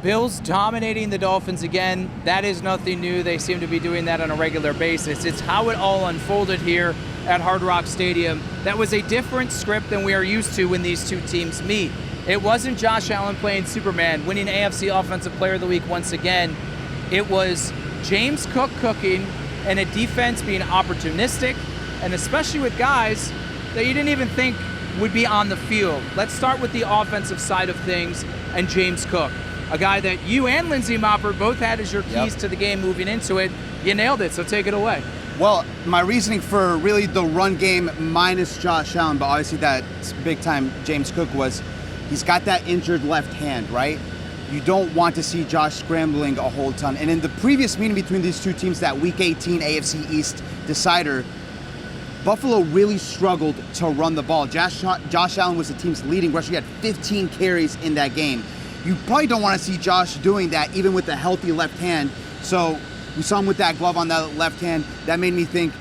Bills dominating the Dolphins again. That is nothing new. They seem to be doing that on a regular basis. It's how it all unfolded here at Hard Rock Stadium. That was a different script than we are used to when these two teams meet. It wasn't Josh Allen playing Superman, winning AFC Offensive Player of the Week once again. It was James Cook cooking and a defense being opportunistic, and especially with guys that you didn't even think would be on the field. Let's start with the offensive side of things and James Cook, a guy that you and Lindsey Mopper both had as your keys to the game moving into it. You nailed it, so take it away. Well, my reasoning for really the run game minus Josh Allen, but obviously that's big time James Cook, was he's got that injured left hand, right? You don't want to see Josh scrambling a whole ton. And in the previous meeting between these two teams, that Week 18 AFC East decider, Buffalo really struggled to run the ball. Josh Allen was the team's leading rusher. He had 15 carries in that game. You probably don't want to see Josh doing that, even with a healthy left hand. So we saw him with that glove on that left hand. That made me think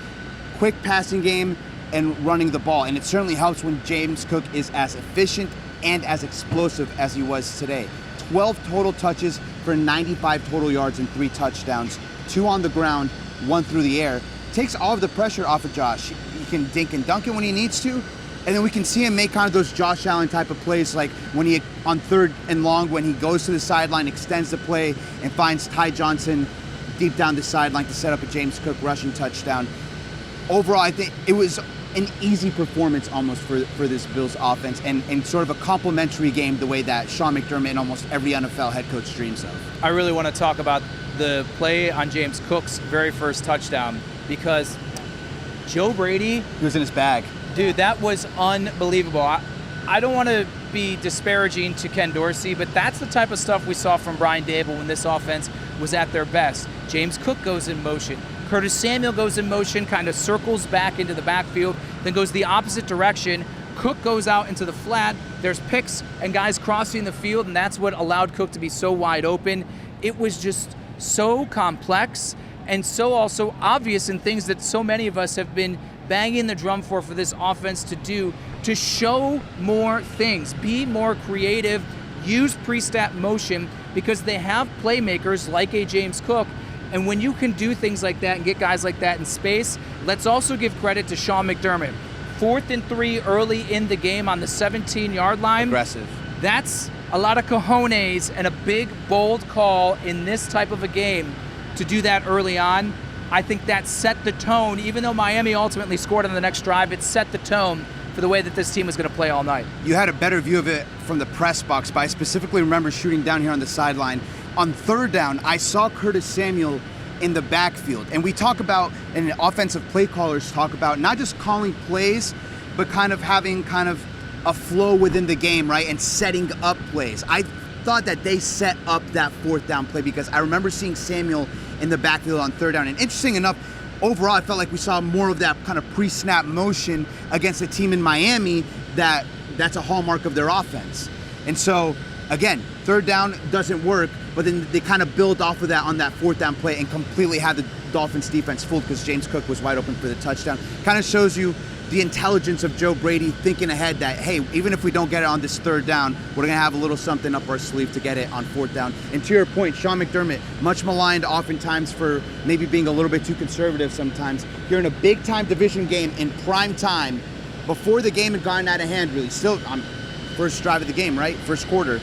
quick passing game and running the ball. And it certainly helps when James Cook is as efficient and as explosive as he was today. 12 total touches for 95 total yards and 3 touchdowns, 2 on the ground, 1 through the air. Takes all of the pressure off of Josh. He can dink and dunk it when he needs to, and then we can see him make kind of those Josh Allen type of plays, like when he, on 3rd and long, when he goes to the sideline, extends the play, and finds Ty Johnson deep down the sideline to set up a James Cook rushing touchdown. Overall, I think it was an easy performance almost for this Bills offense, and sort of a complimentary game the way that Sean McDermott and almost every NFL head coach dreams of. I really want to talk about the play on James Cook's very first touchdown, because Joe Brady, he was in his bag. Dude, that was unbelievable. I don't want to be disparaging to Ken Dorsey, but that's the type of stuff we saw from Brian Daboll when this offense was at their best. James Cook goes in motion. Curtis Samuel goes in motion, kind of circles back into the backfield, then goes the opposite direction. Cook goes out into the flat. There's picks and guys crossing the field, and that's what allowed Cook to be so wide open. It was just so complex and so also obvious in things that so many of us have been banging the drum for this offense to do, to show more things, be more creative, use pre-snap motion, because they have playmakers like a James Cook. And when you can do things like that and get guys like that in space, let's also give credit to Sean McDermott. 4th and 3 early in the game on the 17-yard line. Aggressive. That's a lot of cojones and a big, bold call in this type of a game to do that early on. I think that set the tone. Even though Miami ultimately scored on the next drive, it set the tone for the way that this team was going to play all night. You had a better view of it from the press box, but I specifically remember shooting down here on the sideline. On 3rd down, I saw Curtis Samuel in the backfield. And we talk about, and offensive play callers talk about, not just calling plays, but kind of having kind of a flow within the game, right? And setting up plays. I thought that they set up that 4th down play, because I remember seeing Samuel in the backfield on 3rd down. And interesting enough, overall, I felt like we saw more of that kind of pre-snap motion against a team in Miami that's a hallmark of their offense. And so, again, 3rd down doesn't work, but then they kind of build off of that on that 4th down play and completely had the Dolphins defense fooled because James Cook was wide open for the touchdown. Kind of shows you the intelligence of Joe Brady thinking ahead that, hey, even if we don't get it on this 3rd down, we're going to have a little something up our sleeve to get it on 4th down. And to your point, Sean McDermott, much maligned oftentimes for maybe being a little bit too conservative sometimes. Here in a big-time division game in prime time, before the game had gotten out of hand, really, still on first drive of the game, right? First quarter.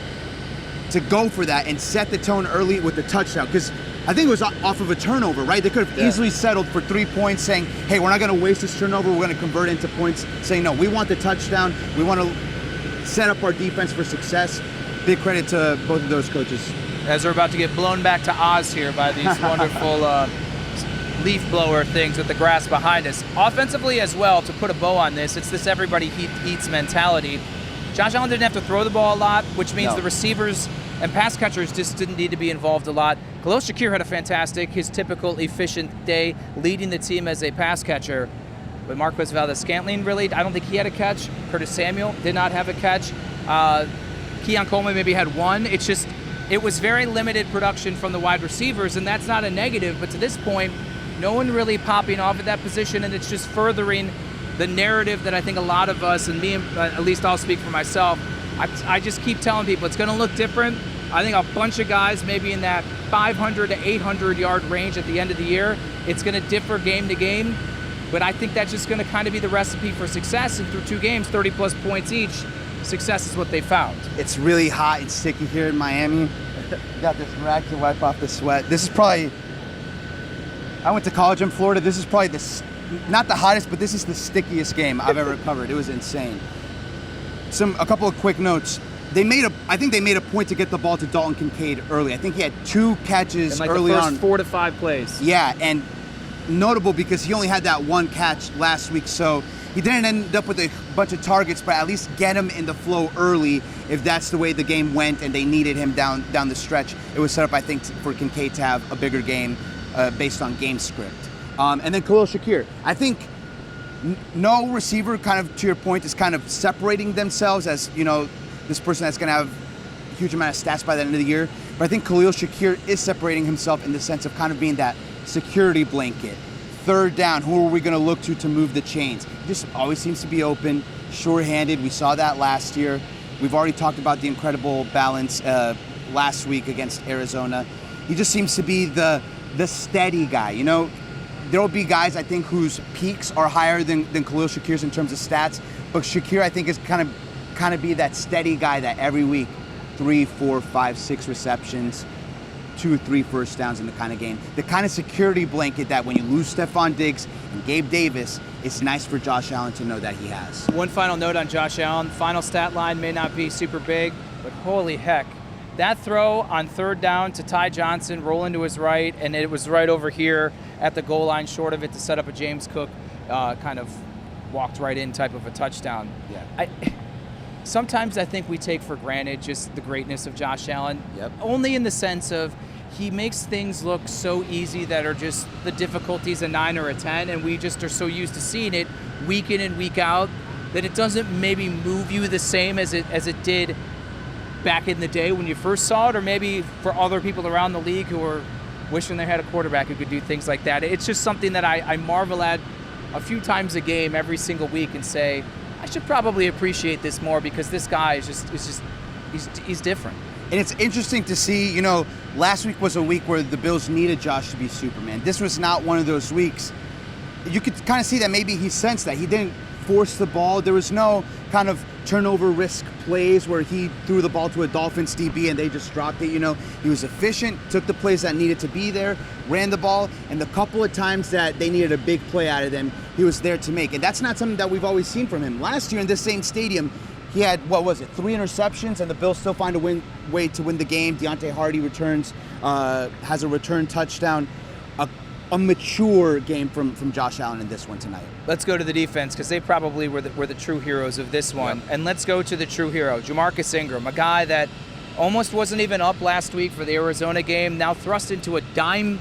To go for that and set the tone early with the touchdown, because I think it was off of a turnover, right? They could have easily settled for 3 points, saying, hey, we're not going to waste this turnover, we're going to convert it into points, saying, no, we want the touchdown, we want to set up our defense for success. Big credit to both of those coaches. As we're about to get blown back to Oz here by these wonderful leaf blower things with the grass behind us. Offensively as well, to put a bow on this, it's this everybody eats mentality. Josh Allen didn't have to throw the ball a lot, which means the receivers and pass catchers just didn't need to be involved a lot. Khalil Shakir had a fantastic, his typical efficient day, leading the team as a pass catcher. But Marquez Valdes-Scantling, really, I don't think he had a catch. Curtis Samuel did not have a catch. Keon Coleman maybe had one. It's just, it was very limited production from the wide receivers, and that's not a negative, but to this point, no one really popping off at that position, and it's just furthering the narrative that I think a lot of us, and me, at least I'll speak for myself, I just keep telling people it's going to look different I think a bunch of guys maybe in that 500 to 800 yard range at the end of the year. It's going to differ game to game, but I think that's just going to kind of be the recipe for success. And through 2 games, 30-plus points each, success is what they found. It's really hot and sticky here in Miami. Got this rack to wipe off the sweat. This is probably, I went to college in Florida. This is probably not the hottest, but this is the stickiest game I've ever covered. It was insane. A couple of quick notes. I think they made a point to get the ball to Dalton Kincaid early. I think he had 2 catches early on. The first 4 to 5 plays. Yeah, and notable because he only had that 1 catch last week, so he didn't end up with a bunch of targets, but at least get him in the flow early if that's the way the game went and they needed him down the stretch. It was set up, I think, for Kincaid to have a bigger game based on game script. And then Khalil Shakir. I think no receiver, kind of to your point, is kind of separating themselves as, this person that's going to have a huge amount of stats by the end of the year. But I think Khalil Shakir is separating himself in the sense of kind of being that security blanket. 3rd down, who are we going to look to move the chains? He just always seems to be open, sure-handed. We saw that last year. We've already talked about the incredible balance last week against Arizona. He just seems to be the steady guy. There will be guys, I think, whose peaks are higher than Khalil Shakir's in terms of stats. But Shakir, I think, is kind of be that steady guy that every week, 3, 4, 5, 6 receptions, 2 or 3 first downs in the kind of game. The kind of security blanket that when you lose Stephon Diggs and Gabe Davis, it's nice for Josh Allen to know that he has. One final note on Josh Allen. Final stat line may not be super big, but holy heck. That throw on 3rd down to Ty Johnson, rolling to his right, and it was right over here at the goal line, short of it, to set up a James Cook kind of walked right in type of a touchdown. Yeah. Sometimes I think we take for granted just the greatness of Josh Allen. Yep. Only in the sense of he makes things look so easy that are just the difficulties a 9 or a 10, and we just are so used to seeing it week in and week out that it doesn't maybe move you the same as it did back in the day when you first saw it, or maybe for other people around the league who are wishing they had a quarterback who could do things like that. It's just something that I marvel at a few times a game every single week and say, I should probably appreciate this more because this guy he's different. And it's interesting to see, last week was a week where the Bills needed Josh to be Superman. This was not one of those weeks. You could kind of see that maybe he sensed that. He didn't force the ball. There was no kind of turnover risk plays where he threw the ball to a Dolphins DB and they just dropped it. He was efficient, took the plays that needed to be there, ran the ball, and the couple of times that they needed a big play out of them, he was there to make. And that's not something that we've always seen from him. Last year in this same stadium, he had, 3 interceptions, and the Bills still find a way to win the game. Deontay Hardy returns, has a return touchdown. A mature game from Josh Allen in this one tonight. Let's go to the defense because they probably were the true heroes of this one. Yep. And let's go to the true hero, Ja'Marcus Ingram, a guy that almost wasn't even up last week for the Arizona game, now thrust into a dime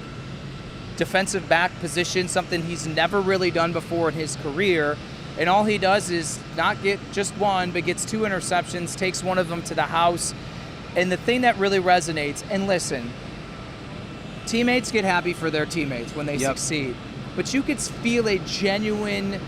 defensive back position, something he's never really done before in his career. And all he does is not get just 1, but gets 2 interceptions, takes one of them to the house. And the thing that really resonates, and listen, teammates get happy for their teammates when they succeed, but you could feel a genuine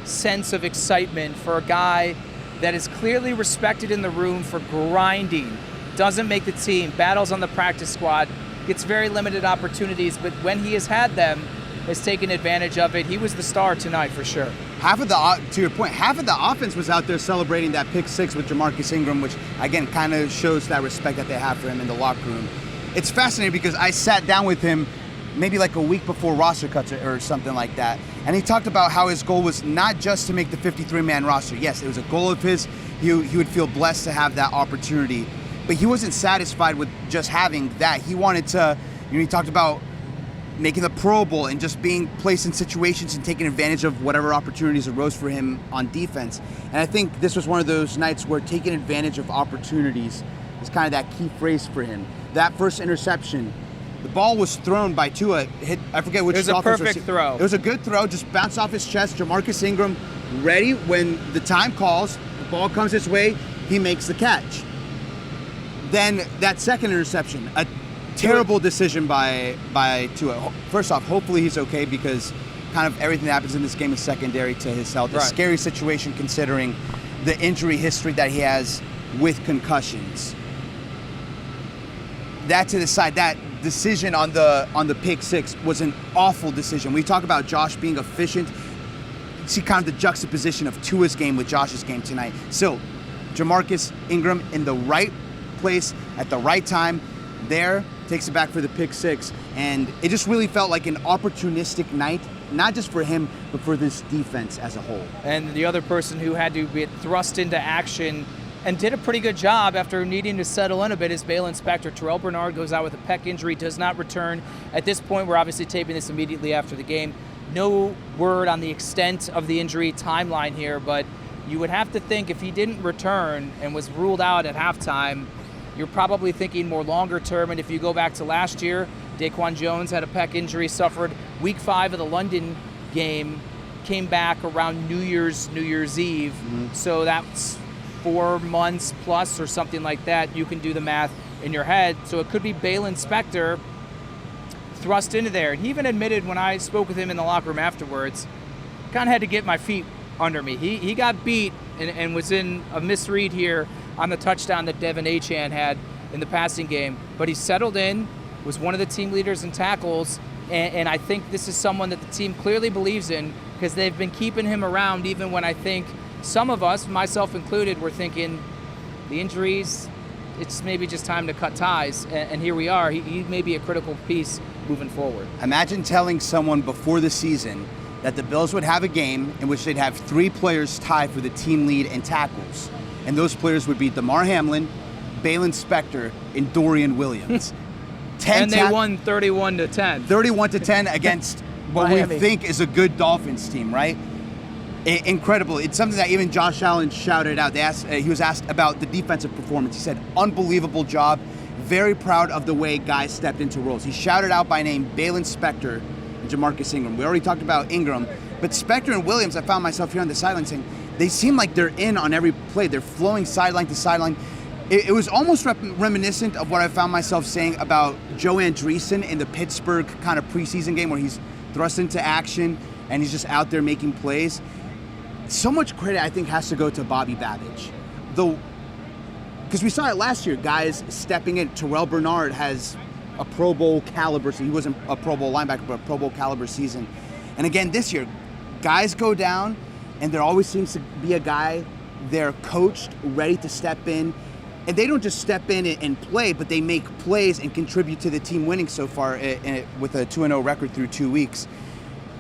sense of excitement for a guy that is clearly respected in the room for grinding, doesn't make the team, battles on the practice squad, gets very limited opportunities, but when he has had them, has taken advantage of it. He was the star tonight for sure. To your point, half of the offense was out there celebrating that pick 6 with Ja'Marcus Ingram, which again kind of shows that respect that they have for him in the locker room. It's fascinating because I sat down with him maybe like a week before roster cuts or something like that. And he talked about how his goal was not just to make the 53-man roster. Yes, it was a goal of his. He would feel blessed to have that opportunity. But he wasn't satisfied with just having that. He wanted to, he talked about making the Pro Bowl and just being placed in situations and taking advantage of whatever opportunities arose for him on defense. And I think this was one of those nights where taking advantage of opportunities is kind of that key phrase for him. That first interception, the ball was thrown by Tua. I forget which. It was a perfect throw. It was a good throw, just bounced off his chest. Ja'Marcus Ingram ready when the time calls. The ball comes his way. He makes the catch. Then that second interception, a terrible decision by Tua. First off, hopefully he's okay because kind of everything that happens in this game is secondary to his health. Right. A scary situation considering the injury history that he has with concussions. that to the side, that decision on the pick six was an awful decision. We talk about Josh being efficient. You see kind of the juxtaposition of Tua's game with Josh's game tonight. So, Ja'Marcus Ingram in the right place at the right time. There, takes it back for the pick six. And it just really felt like an opportunistic night, not just for him, but for this defense as a whole. And the other person who had to get thrust into action and did a pretty good job after needing to settle in a bit is Balen Spector. Terrell Bernard goes out with a pec injury, does not return. At this point, we're obviously taping this immediately after the game. No word on the extent of the injury timeline here, but you would have to think if he didn't return and was ruled out at halftime, you're probably thinking more longer term. And if you go back to last year, Daquan Jones had a pec injury, suffered week 5 of the London game, came back around New Year's Eve. So that's 4 months plus or something like that. You can do the math in your head. So it could be Balen Spector thrust into there. And he even admitted when I spoke with him in the locker room afterwards, kind of had to get my feet under me. He got beat and was in a misread here on the touchdown that Devin Achane had in the passing game. But he settled in, was one of the team leaders in tackles, and I think this is someone that the team clearly believes in because they've been keeping him around even when I think some of us, myself included, were thinking the injuries, it's maybe just time to cut ties. And here we are. He may be a critical piece moving forward. Imagine telling someone before the season that the Bills would have a game in which they'd have 3 players tied for the team lead in tackles. And those players would be Damar Hamlin, Balen Spector, and Dorian Williams. And they won 31-10. 31-10 against what Miami. we think is a good Dolphins team, right? Incredible. It's something that even Josh Allen shouted out. He was asked about the defensive performance. He said, unbelievable job. Very proud of the way guys stepped into roles. He shouted out by name Balen Spector and Ja'Marcus Ingram. We already talked about Ingram, but Spector and Williams, I found myself here on the sideline saying, they seem like they're in on every play. They're flowing sideline to sideline. It was almost reminiscent of what I found myself saying about Joe Andreessen in the Pittsburgh kind of preseason game where he's thrust into action and he's just out there making plays. So much credit, I think, has to go to Bobby Babbage. Though, because we saw it last year, guys stepping in. Terrell Bernard has a Pro Bowl caliber, so he wasn't a Pro Bowl linebacker, but a Pro Bowl caliber season. And again, this year, guys go down, and there always seems to be a guy there coached, ready to step in. And they don't just step in and play, but they make plays and contribute to the team winning so far with a 2-0 record through 2 weeks.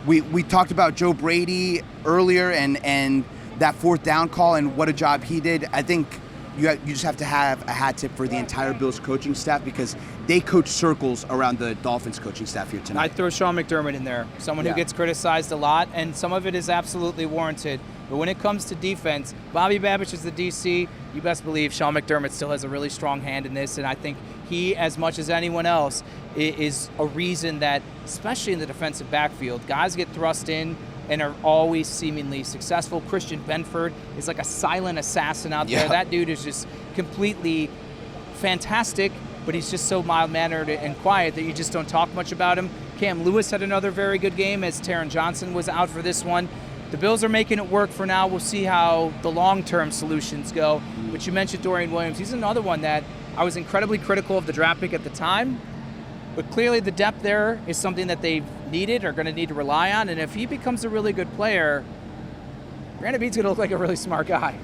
We talked about Joe Brady earlier and that 4th down call and what a job he did. I think you just have to have a hat tip for the entire Bills coaching staff because they coach circles around the Dolphins coaching staff here tonight. I'd throw Sean McDermott in there, someone who gets criticized a lot, and some of it is absolutely warranted. But when it comes to defense, Bobby Babbage is the DC. You best believe Sean McDermott still has a really strong hand in this, and I think he, as much as anyone else, is a reason that, especially in the defensive backfield, guys get thrust in and are always seemingly successful. Christian Benford is like a silent assassin out there. That dude is just completely fantastic, but he's just so mild-mannered and quiet that you just don't talk much about him. Cam Lewis had another very good game as Taron Johnson was out for this one. The Bills are making it work for now. We'll see how the long-term solutions go. But you mentioned Dorian Williams. He's another one that I was incredibly critical of the draft pick at the time. But clearly the depth there is something that they've needed or going to need to rely on. And if he becomes a really good player, Brandon Beane's going to look like a really smart guy.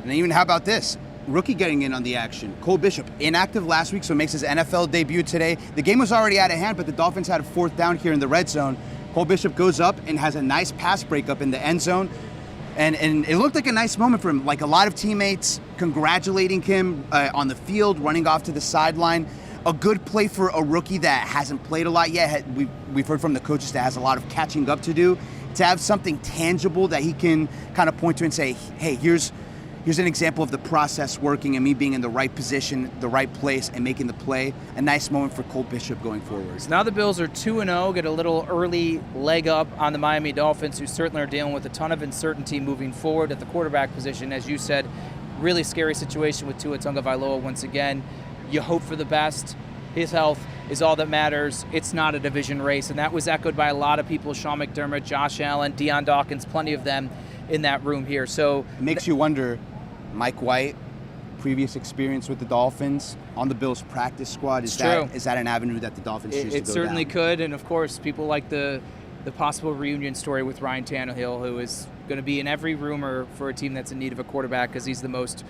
And even how about this? Rookie getting in on the action. Cole Bishop, inactive last week, so makes his NFL debut today. The game was already out of hand, but the Dolphins had a 4th down here in the red zone. Cole Bishop goes up and has a nice pass breakup in the end zone. And it looked like a nice moment for him. Like a lot of teammates congratulating him on the field, running off to the sideline. A good play for a rookie that hasn't played a lot yet. We've heard from the coaches that has a lot of catching up to do. To have something tangible that he can kind of point to and say, hey, here's an example of the process working and me being in the right position, the right place, and making the play. A nice moment for Cole Bishop going forward. So now the Bills are 2-0, get a little early leg up on the Miami Dolphins, who certainly are dealing with a ton of uncertainty moving forward at the quarterback position. As you said, really scary situation with Tua Tagovailoa once again. You hope for the best. His health is all that matters. It's not a division race, and that was echoed by a lot of people, Sean McDermott, Josh Allen, Deion Dawkins, plenty of them in that room here. So it makes you wonder, Mike White, previous experience with the Dolphins on the Bills practice squad. Is that an avenue that the Dolphins choose to go It certainly down? could, and of course, people like the possible reunion story with Ryan Tannehill, who is going to be in every rumor for a team that's in need of a quarterback because he's the most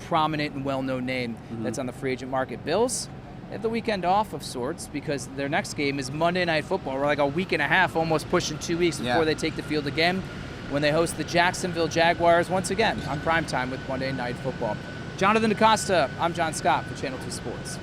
prominent and well-known name that's on the free agent market. Bills have the weekend off of sorts because their next game is Monday Night Football. We're like a week and a half, almost pushing 2 weeks before they take the field again when they host the Jacksonville Jaguars once again on primetime with Monday Night Football. Jonathan Acosta, I'm John Scott for Channel 2 Sports.